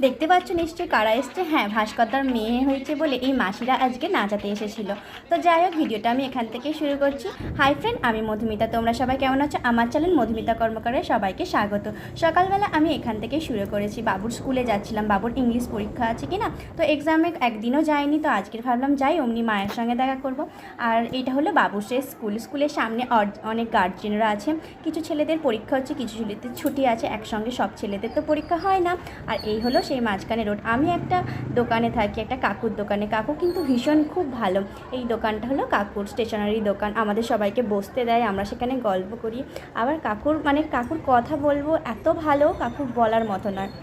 দেখতে পাচ্ছ নিশ্চয়ই কারা এসছে। হ্যাঁ, ভাস্করদার মেয়ে হয়েছে বলে এই মাসিরা আজকে নাচাতে এসেছিল। তো যাই হোক, ভিডিওটা আমি এখান থেকে শুরু করছি। হাই ফ্রেন্ড, আমি মধুমিতা। তোমরা সবাই কেমন আছো? আমার চ্যানেল মধুমিতা কর্মকারের সবাইকে স্বাগত। সকালবেলা আমি এখান থেকে শুরু করেছি। বাবুর স্কুলে যাচ্ছিলাম, বাবুর ইংলিশ পরীক্ষা আছে কি না, তো এক্সামে একদিনও যায়নি, তো আজকের ভাবলাম যাই, অমনি মায়ের সঙ্গে দেখা করব। আর এটা হলো বাবুর সে স্কুলের সামনে অনেক গার্জিয়ানরা আছে। কিছু ছেলেদের পরীক্ষা হচ্ছে, কিছু ছেলেদের ছুটি আছে, একসঙ্গে সব ছেলেদের তো পরীক্ষা হয় না। আর এই হলো সেই মাঝখানে রোড। আমি একটা দোকানে থাকি, একটা কাকুর দোকানে। কাকু কিন্তু ভীষণ খুব ভালো। এই দোকানটা হলো কাকুর স্টেশনারি দোকান। আমাদের সবাইকে বসতে দেয়, আমরা সেখানে গল্প করি। আবার কাকুর কথা বলবো, এত ভালো, কাকুর বলার মতো নয়।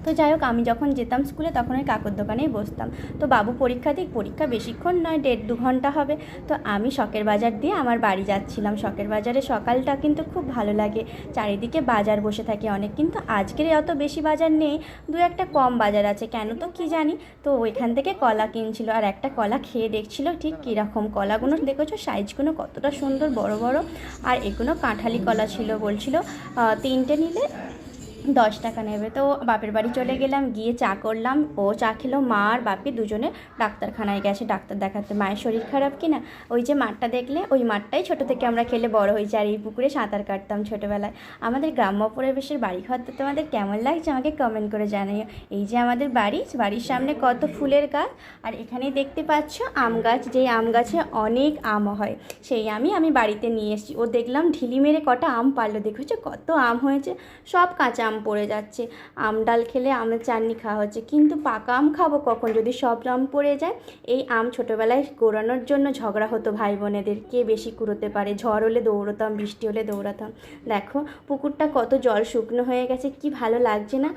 তো যাই হোক, আমি যখন যেতাম স্কুলে তখন ওই কাকুর দোকানেই বসতাম। তো বাবু পরীক্ষা বেশিক্ষণ নয়, 1.5-2 ঘন্টা হবে। তো আমি শখের বাজার দিয়ে আমার বাড়ি যাচ্ছিলাম। শখের বাজারে সকালটা কিন্তু খুব ভালো লাগে, চারিদিকে বাজার বসে থাকে অনেক। কিন্তু আজকের অত বেশি বাজার নেই, 2-1টা কম বাজার আছে, কেন তো কি জানি। তো ওইখান থেকে কলা কিনছিল, আর একটা কলা খেয়ে দেখছিল ঠিক কীরকম। কলাগুলো দেখেছো সাইজগুলো কতটা সুন্দর, বড় বড়। আর এগুলো কাঁঠালি কলা ছিল, বলছিল 3টে নিলে 10 টাকা নেবে। তো বাপের বাড়ি চলে গেলাম, গিয়ে চা করলাম। ও চা খেলো, মা আর বাপি দুজনে ডাক্তারখানায় গেছে ডাক্তার দেখাতে। মায়ের শরীর খারাপ কিনা, ওই যে মাঠটা দেখলে, ওই মাঠটাই ছোটো থেকে আমরা খেলে বড় হয়েছি। আর এই পুকুরে সাঁতার কাটতাম ছোটোবেলায়। আমাদের গ্রাম্য পরিবেশের বাড়িঘর তো তোমাদের কেমন লাগছে আমাকে কমেন্ট করে জানাইও। এই যে আমাদের বাড়ির সামনে কত ফুলের গাছ। আর এখানেই দেখতে পাচ্ছ আম গাছ, যেই আম গাছে অনেক আম হয়, সেই আমি বাড়িতে নিয়ে এসেছি। ও দেখলাম ঢিলি মেরে কটা আম পারলো, দেখেছো কত আম হয়েছে। সব কাঁচা আম পড়ে যাচ্ছে। আম ডাল খেলে আমের চাটনি খাওয়া হচ্ছে, কিন্তু পাকা আম খাবো কখন যদি সব আম পড়ে যায়। এই আম ছোটোবেলায় কুড়ানোর জন্য ঝগড়া হতো ভাই বোনেদের, কে বেশি কুড়োতে পারে। ঝড় হলে দৌড়তাম, বৃষ্টি হলে দৌড়াতাম। দেখো পুকুরটা কত জল শুকনো হয়ে গেছে, কি ভালো লাগছে না।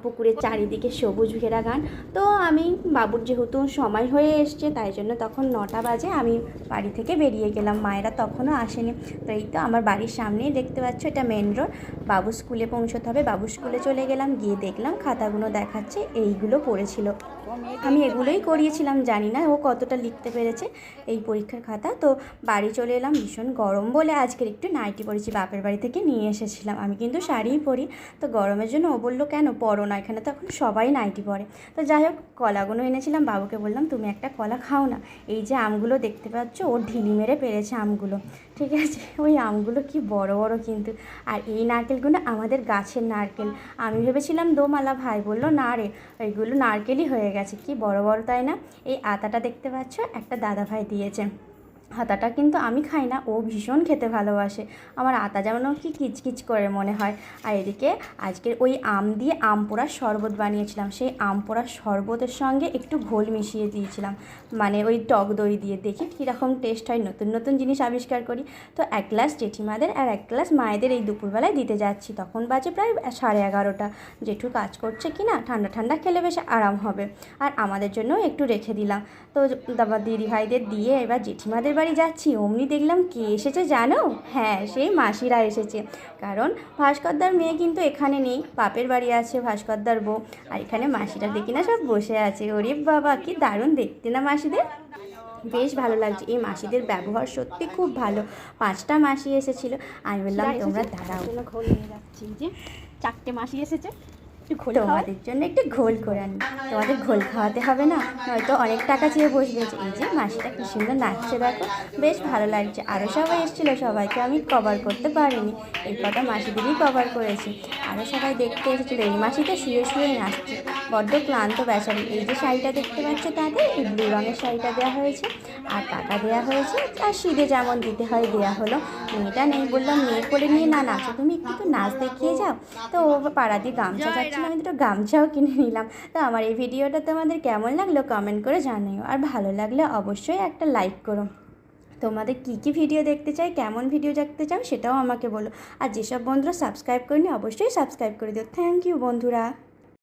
পুকুরের চারিদিকে সবুজ ঘেরা গান। তো আমি বাবুর যেহেতু সময় হয়ে এসছে, তাই জন্য তখন 9টা বাজে আমি বাড়ি থেকে বেরিয়ে গেলাম। মায়েরা তখনও আসেনি। তো এই তো আমার বাড়ির সামনেই দেখতে পাচ্ছ, এটা মেন রোড। বাবু স্কুলে পৌঁছতে হবে। বাবু স্কুলে চলে গেলাম, গিয়ে দেখলাম খাতাগুলো দেখাচ্ছে, এইগুলো পড়েছিল। আমি এগুলোই করিয়েছিলাম, জানি না ও কতটা লিখতে পেরেছে এই পরীক্ষার খাতা। তো বাড়ি চলে এলাম, ভীষণ গরম বলে আজকের একটু নাইটি পরেছি, বাপের বাড়ি থেকে নিয়ে এসেছিলাম। আমি কিন্তু শাড়িই পরি, তো গরমের জন্য ও বললো কেন পরো না, এখানে তো এখন সবাই নাইটি পরে। তো যাই হোক, কলাগুলো এনেছিলাম, বাবুকে বললাম তুমি একটা কলা খাও না। এই যে আমগুলো দেখতে পাচ্ছ, ও ঢিলি মেরে পেরেছে আমগুলো, ঠিক আছে। ওই আমগুলো কি বড় বড় কিন্তু। আর এই নারকেলগুলো আমাদের গাছের নারকেল। আমি ভেবেছিলাম দোমালা, ভাই বললো না রে, ওইগুলো নারকেলই হয়ে গেছে। কি বড় বড়, তাই না? এই আতাটা দেখতে পাচ্ছ, একটা দাদা ভাই দিয়েছে। আতাটা কিন্তু আমি খাই না, ও ভীষণ খেতে ভালোবাসে। আমার আতা যেমন কি কিচকিচ করে মনে হয়। আর এদিকে আজকের ওই আম দিয়ে আম পোড়ার শরবত বানিয়েছিলাম। সেই আম পোড়ার শরবতের সঙ্গে একটু ঘোল মিশিয়ে দিয়েছিলাম, মানে ওই টক দই দিয়ে। দেখি কীরকম টেস্ট হয়, নতুন নতুন জিনিস আবিষ্কার করি। তো 1 গ্লাস জেঠিমাদের আর 1 গ্লাস মায়েদের এই দুপুরবেলায় দিতে যাচ্ছি। তখন বাজে প্রায় 11:30। জেঠু কাজ করছে কি না, ঠান্ডা ঠান্ডা খেলে বেশ আরাম হবে। আর আমাদের জন্য একটু রেখে দিলাম। তো দিদি ভাইদের দিয়ে এবার জেঠিমাদের বাড়ি যাচ্ছি। অমনি দেখলাম কে এসেছে জানো? হ্যাঁ, সেই মাসিরা এসেছে। কারণ ভাস্করদার মেয়ে কিন্তু এখানে নেই, বাপের বাড়ি আছে ভাস্করদার বউ। আর এখানে মাসিরা দেখি না সব বসে আছে। ওরে বাবা, কি দারুণ দেখতে না মাসিদের, বেশ ভালো লাগছে। এই মাসিদের ব্যবহার সত্যি খুব ভালো। 5টা মাসি এসেছিল। আমি বললাম তোমরা দাঁড়াও, ঘোল নিয়ে যাচ্ছি। যে 4টে মাসি এসেছে, তোমাদের জন্য একটু ঘোল করে আনি। তোমাদের ঘোল খাওয়াতে হবে না, নয়তো অনেক টাকা চেয়ে বসবে। এই যে মাসিটা কি সুন্দর নাচছে দেখো, বেশ ভালো লাগছে। আরও সবাই এসেছিলো, সবাইকে আমি কভার করতে পারিনি, এই কটা মাসিদেরই কভার করেছি। আরও সবাই দেখতে এসেছিলো। এই মাসিটা শুয়ে শুয়ে নাচছে, বড্ড ক্লান্ত বেচারি। এই যে শাড়িটা দেখতে পাচ্ছ তাদের, এই ব্লু রঙের শাড়িটা দেওয়া হয়েছে, আর টাকা দেওয়া হয়েছে। আর সিঁধে যেমন দিতে হয় দেওয়া হলো। মেয়েটা নেই, বললাম মেয়ে করে নিয়ে না নাচো তুমি, একটু তো নাচ দেখিয়ে যাও। তো ও পাড়া দিয়ে গামছা যাচ্ছিল, আমি দুটো গামছাও কিনে নিলাম। তো আমার এই ভিডিওটা তোমাদের কেমন লাগলো কমেন্ট করে জানিও। আর ভালো লাগলে অবশ্যই একটা লাইক করো। তোমাদের কী ভিডিও দেখতে চাই, কেমন ভিডিও দেখতে চাও সেটাও আমাকে বলো। আর যেসব বন্ধুরা সাবস্ক্রাইব করেনি অবশ্যই সাবস্ক্রাইব করে দিও। থ্যাংক ইউ বন্ধুরা।